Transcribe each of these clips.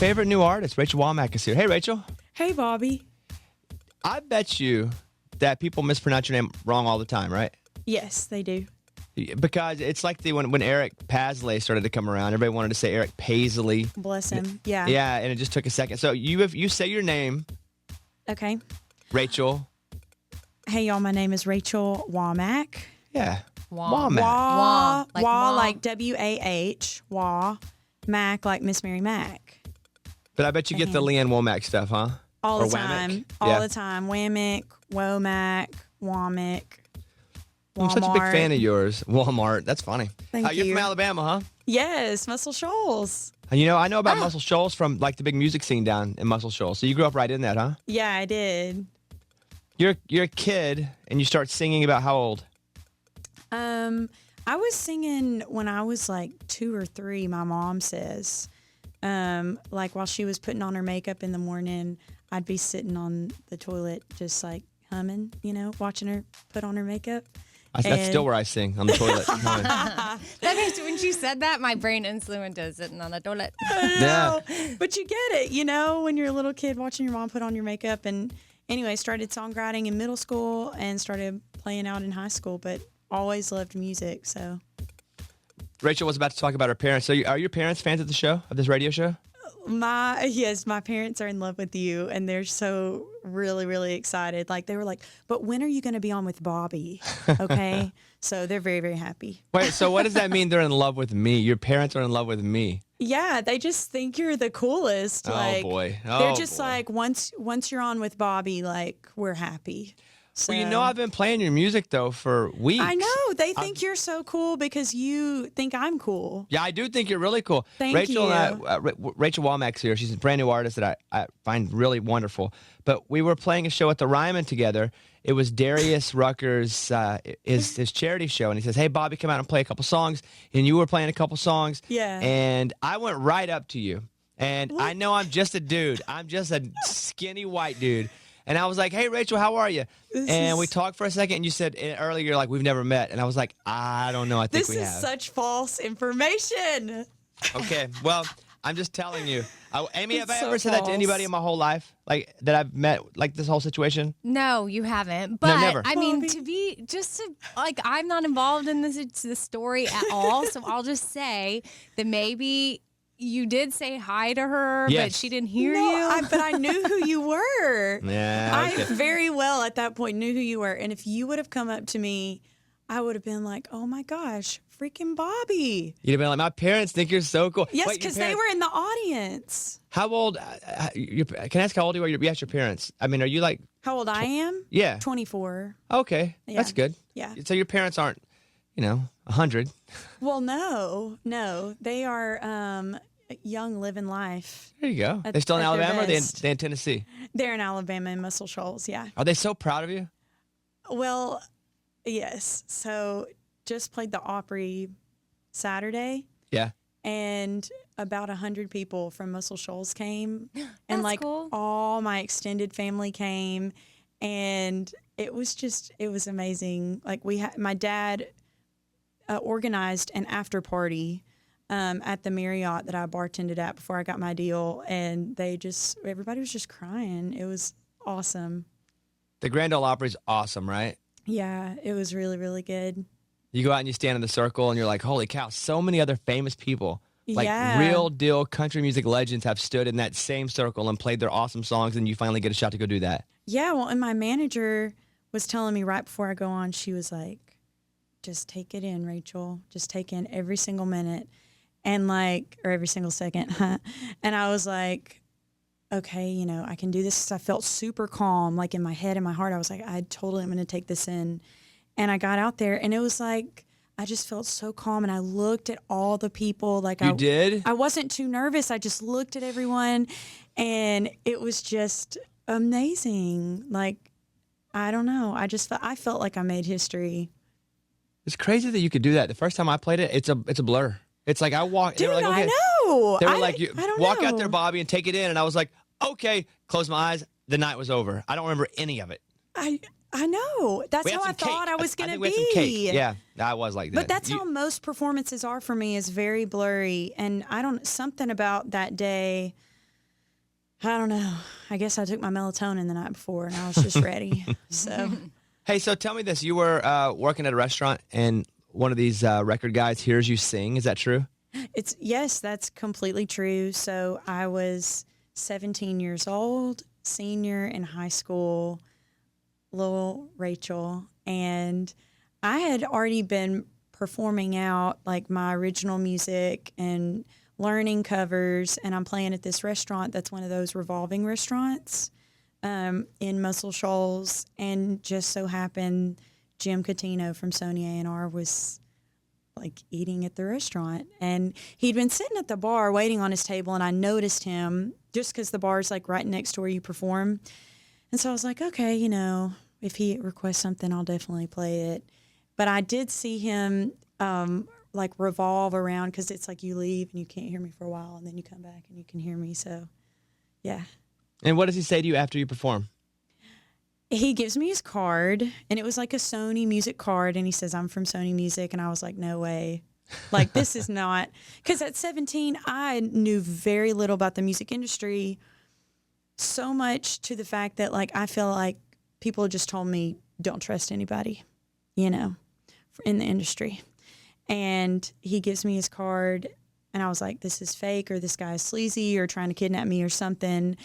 favorite new artist, Rachel Wammack, is here. Hey, Rachel. Hey, Bobby. I bet you that people mispronounce your name wrong all the time, right? Yes, they do. Because it's like when Eric Pasley started to come around, everybody wanted to say Eric Paisley. Bless him. Yeah. Yeah, and it just took a second. So you say your name, Okay. Rachel. Hey, y'all. My name is Rachel Wammack. Yeah. Wammack. Wah, Like wah, mom. like W-A-H. Wah. Mac, like Miss Mary Mac. But I bet you get the Leanne Womack stuff, huh? All Or the Wammack? time. Yeah. All the time. Wammack, Womack, Wammack. I'm such a big fan of yours. Walmart. That's funny. Thank You're you. from Alabama, huh? Yes, Muscle Shoals. And I know about Muscle Shoals from like the big music scene down in Muscle Shoals. So you grew up right in that, huh? Yeah, I did. You're a kid and you start singing about how old? I was singing when I was like 2 or 3, my mom says. Like while she was putting on her makeup in the morning, I'd be sitting on the toilet just like humming, watching her put on her makeup. That's still where I sing, on the toilet. That makes, when you said that, my brain instantly went to sitting on the toilet. Yeah. But you get it, when you're a little kid watching your mom put on your makeup. And anyway, started songwriting in middle school and started playing out in high school, but always loved music. So Rachel was about to talk about her parents. So are your parents fans of the show, of this radio show? my parents are in love with you, and they're so really, really excited. Like they were like, but when are you going to be on with Bobby? Okay. So they're very, very happy. Wait, so what does that mean they're in love with me? Your parents are in love with me? Yeah, they just think you're the coolest. Oh, boy. They're just like, once you're on with Bobby, like, we're happy. So, Well, I've been playing your music, though, for weeks. I know. They think you're so cool because you think I'm cool. Yeah, I do think you're really cool. Thank Rachel you. And Rachel Wammack's here. She's a brand new artist that I find really wonderful. But we were playing a show at the Ryman together. It was Darius Rucker's his charity show, and he says, "Hey, Bobby, come out and play a couple songs." And you were playing a couple songs. Yeah. And I went right up to you, and I know I'm just a dude. I'm just a skinny white dude. And I was like, "Hey, Rachel, how are you?" We talked for a second, and you said earlier, you're like, "We've never met." And I was like, "I don't know. I think we have." This is such false information. Okay, well, I'm just telling you. Amy, have I so ever said that to false. anybody in my whole life? Like, that I've met, like, this whole situation? No, you haven't. But never. I mean, Bobby. I'm not involved in this story at all. So I'll just say that maybe you did say hi to her, Yes. but she didn't hear you. But I knew who you were. Yeah, okay. I very well at that point knew who you were. And if you would have come up to me, I would have been like, oh my gosh, freaking Bobby. You'd have been like, my parents think you're so cool. Yes, Wait, your because they parents- were in the audience. How old? Can I ask how old you are? Yes, your parents. I mean, are you like? How old I am? Yeah. 24. Okay, Yeah. that's good. Yeah. So your parents aren't, 100. Well, no. They are young, living life. There you go. At- They're still in at their Alabama, or they best. in Tennessee? They're in Alabama in Muscle Shoals, yeah. Are they so proud of you? Well, yes. So just played the Opry Saturday, Yeah. and about 100 people from Muscle Shoals came, and That's like cool. all my extended family came, and it was amazing. Like my dad organized an after party at the Marriott that I bartended at before I got my deal, and everybody was just crying. It was awesome. The Grand Ole Opry's awesome, right? Yeah, it was really, really good. You go out and you stand in the circle, and you're like, holy cow, so many other famous people. Like Yeah. real deal country music legends have stood in that same circle and played their awesome songs, and you finally get a shot to go do that. Yeah, well, and my manager was telling me right before I go on, she was like, just take it in, Rachel. Just take in every single minute and or every single second. And I was like, okay, I can do this. I felt super calm, like in my head and my heart. I was like, I totally am going to take this in. And I got out there, and it was like, I just felt so calm, and I looked at all the people. You did? I wasn't too nervous. I just looked at everyone, and it was just amazing. Like, I don't know. I felt like I made history. It's crazy that you could do that. The first time I played it, it's a blur. It's like I walked. Dude, they were like, okay. I know. They were like, you I don't walk know. out there, Bobby, and take it in. And I was like, okay. Close my eyes. The night was over. I don't remember any of it. I know. That's We had how I some thought cake. I was going to think we be. had some cake. Yeah, I was like that. But that's how most performances are for me, is very blurry. And something about that day, I don't know. I guess I took my melatonin the night before and I was just ready. So, Hey, so tell me this. You were working at a restaurant and one of these record guys hears you sing. Is that true? yes, that's completely true. So I was 17 years old, senior in high school, little Rachel, and I had already been performing out like my original music and learning covers, and I'm playing at this restaurant that's one of those revolving restaurants in Muscle Shoals, and just so happened Jim Catino from Sony A&R was like eating at the restaurant, and he'd been sitting at the bar waiting on his table, and I noticed him just because the bar's like right next to where you perform, and so I was like, okay, you know, if he requests something, I'll definitely play it. But I did see him like revolve around because it's like you leave and you can't hear me for a while, and then you come back and you can hear me. So, yeah. And what does he say to you after you perform? He gives me his card, and it was like a Sony Music card, and he says, I'm from Sony Music, and I was like, no way. Like, this is not, because at 17, I knew very little about the music industry, so much to the fact that, like, I feel like people just told me, don't trust anybody, you know, in the industry. And he gives me his card, and I was like, this is fake, or this guy's sleazy, or trying to kidnap me or something.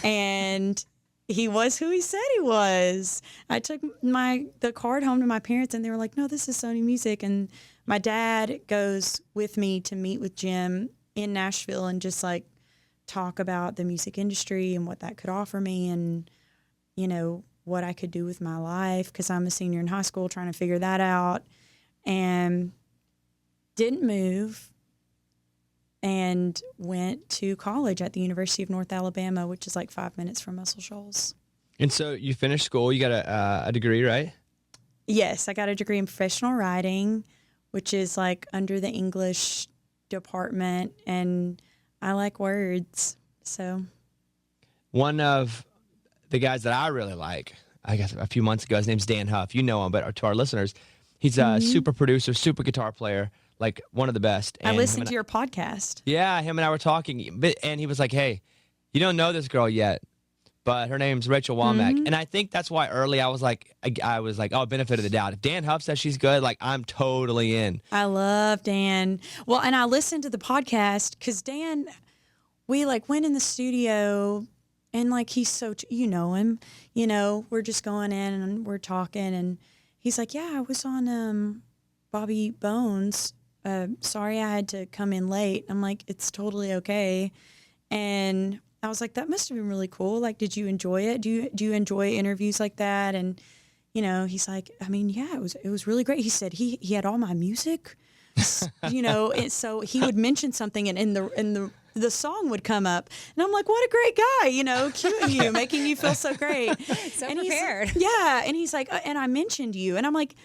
And he was who he said he was. I took the card home to my parents, and they were like, no, this is Sony Music. And my dad goes with me to meet with Jim in Nashville and just like talk about the music industry and what that could offer me, and, you know, what I could do with my life, because I'm a senior in high school trying to figure that out. And didn't move, and went to college at the University of North Alabama, which is like 5 minutes from Muscle Shoals. And so you finished school. You got a degree, right? Yes, I got a degree in professional writing, which is like under the English department, and I like words. So One of the guys that I really like, I guess a few months ago, his name's Dan Huff. You know him, but to our listeners, he's a super producer, super guitar player, like one of the best. I listened to your podcast. Yeah, him and I were talking, and he was like, hey, you don't know this girl yet, but her name's Rachel Wammack. And I think that's why early I was like, oh, benefit of the doubt. If Dan Huff says she's good, like, I'm totally in. I love Dan. Well, and I listened to the podcast because Dan, we like went in the studio, and like he's so, you know him, you know, we're just going in and we're talking, and he's like, yeah, I was on Bobby Bones. Sorry I had to come in late. I'm like, it's totally okay. And I was like, that must have been really cool. Like, did you enjoy it? Do you enjoy interviews like that? And, you know, he's like, I mean, yeah, it was really great. He said he had all my music, you know, and so he would mention something, and in the song would come up, and I'm like, what a great guy, you know, cueing you, making you feel so great. So and prepared. Yeah. And he's like, and I mentioned you, and I'm like,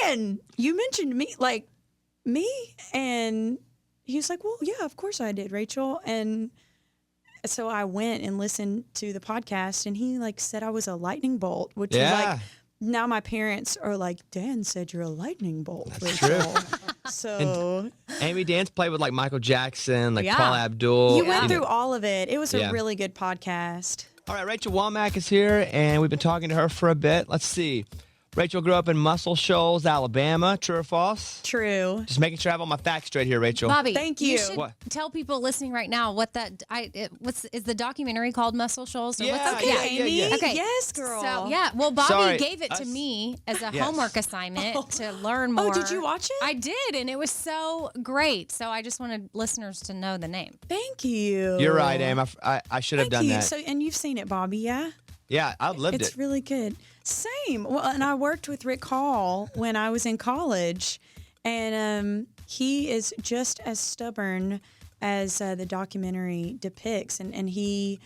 Dan, you mentioned me, like me? And he was like, well, yeah, of course I did, Rachel. And so I went and listened to the podcast, and he like said I was a lightning bolt, which is like, now my parents are like, Dan said you're a lightning bolt. That's Rachel. true. So Amy Dance played with like Michael Jackson, like Yeah. Paul Abdul. you went through all of it. It was Yeah. a really good podcast. All right, Rachel Wammack is here, and we've been talking to her for a bit. Let's see. Rachel grew up in Muscle Shoals, Alabama. True or false? True. Just making sure I have all my facts straight here, Rachel. Bobby, Thank you. should What? tell people listening right now what is the documentary called Muscle Shoals? Or Yeah, what's yeah, Okay, yeah, Amy. yeah. Okay. Yes, girl. So yeah, well, Bobby Sorry, gave it to us- me as a Yes. homework assignment to learn more. Oh, did you watch it? I did, and it was so great. So I just wanted listeners to know the name. Thank you. You're right, Am. I should have Thank done you. that. So, and you've seen it, Bobby, yeah? Yeah, I've lived It's it. really good. Same. Well, and I worked with Rick Hall when I was in college, and he is just as stubborn as the documentary depicts. And he,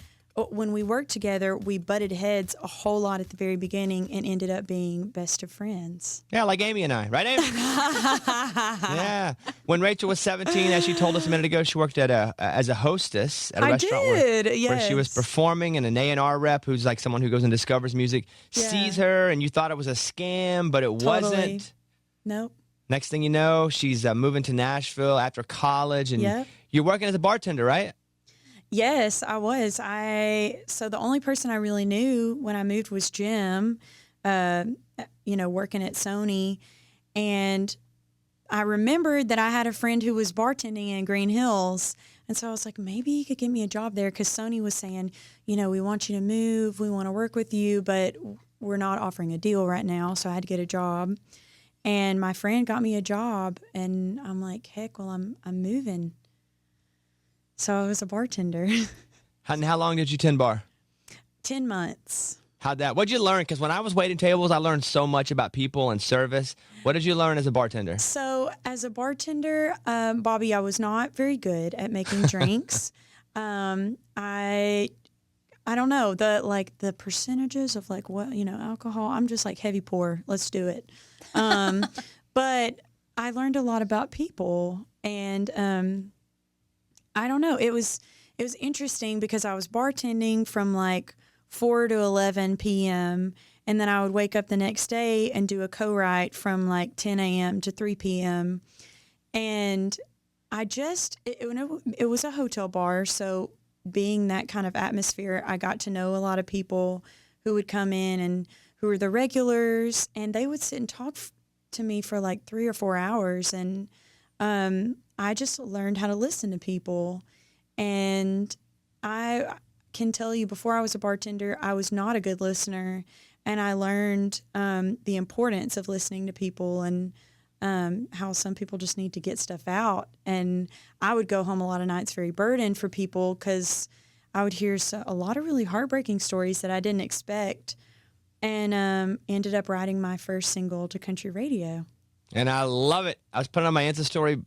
when we worked together, we butted heads a whole lot at the very beginning and ended up being best of friends. Yeah, like Amy and I, right, Amy? Yeah. When Rachel was 17, as she told us a minute ago, she worked at as a hostess at a I restaurant did, where she was yes. performing, and an A&R rep who's like someone who goes and discovers music Yeah. sees her, and you thought it was a scam, but it wasn't. Nope. Next thing you know, she's moving to Nashville after college, and Yep. you're working as a bartender, right? Yes, I was. So the only person I really knew when I moved was Jim, working at Sony. And I remembered that I had a friend who was bartending in Green Hills. And so I was like, maybe you could get me a job there, because Sony was saying, we want you to move. We want to work with you, but we're not offering a deal right now. So I had to get a job. And my friend got me a job, and I'm like, heck, well, I'm moving. So I was a bartender. And how long did you tend bar? 10 months. What'd you learn? Because when I was waiting tables, I learned so much about people and service. What did you learn as a bartender? So as a bartender, Bobby, I was not very good at making drinks. I don't know, the percentages of alcohol. I'm just like heavy pour. Let's do it. But I learned a lot about people, and I don't know. It was interesting because I was bartending from like 4 to 11 p.m. and then I would wake up the next day and do a co-write from like 10 a.m. to 3 p.m. And it was a hotel bar, so being that kind of atmosphere, I got to know a lot of people who would come in and who were the regulars, and they would sit and talk to me for like 3 or 4 hours, and I just learned how to listen to people. And I can tell you, before I was a bartender, I was not a good listener, and I learned the importance of listening to people, and how some people just need to get stuff out. And I would go home a lot of nights very burdened for people, because I would hear a lot of really heartbreaking stories that I didn't expect, and ended up writing my first single to country radio. And I love it. I was putting on my Insta story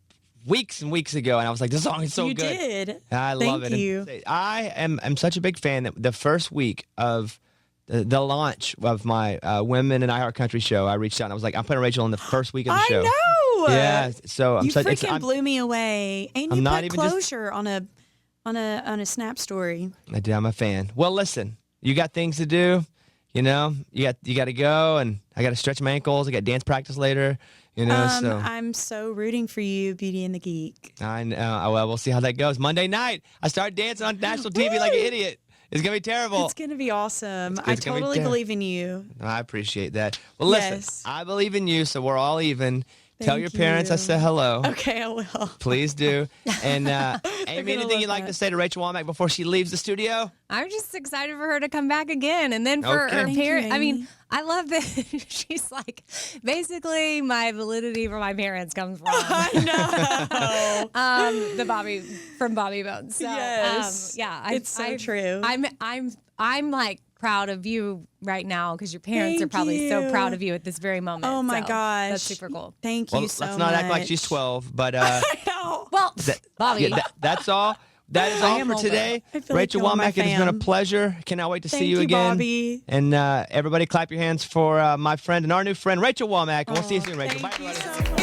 weeks and weeks ago, and I was like, this song is so You good. You did. I love it. Thank you. And I am such a big fan that the first week of the launch of my Women in iHeart Country show, I reached out and I was like, I'm putting Rachel in the first week of the show. I know. Yeah. So you freaking blew me away, and you put closure on a Snap story. I did. I'm a fan. Well, listen, you got things to do. You got to go, and I got to stretch my ankles. I got dance practice later. So I'm so rooting for you, Beauty and the Geek. I know. Well, we'll see how that goes. Monday night, I start dancing on national TV like an idiot. It's gonna be terrible. It's gonna be awesome. I totally believe in you. I appreciate that. Well, listen, yes. I believe in you, so we're all even. Tell your Thank parents you. I said hello. Okay, I will. Please do. And Amy, anything you'd like to say to Rachel Wammack before she leaves the studio? I'm just excited for her to come back again. And then for her Thank parents, you, I mean, Amy. I love that she's like, basically my validity for my parents comes from I know. the Bobby Bones. So, Yes. It's so true. I'm like proud of you right now, because your parents are Thank probably so you. proud of you at this very moment. Oh my So gosh. that's super cool. Thank Well, you so much. let's not act like she's 12, but I know. Well, Bobby, yeah, that's all. That is I all am for older. today. I feel like Rachel you're my Wammack, it has been a fam. pleasure. Cannot wait to see Thank you you, again. Bobby. And everybody clap your hands for my friend and our new friend, Rachel Wammack. And we'll see you soon, Rachel. Bye, Thank you everybody. so much.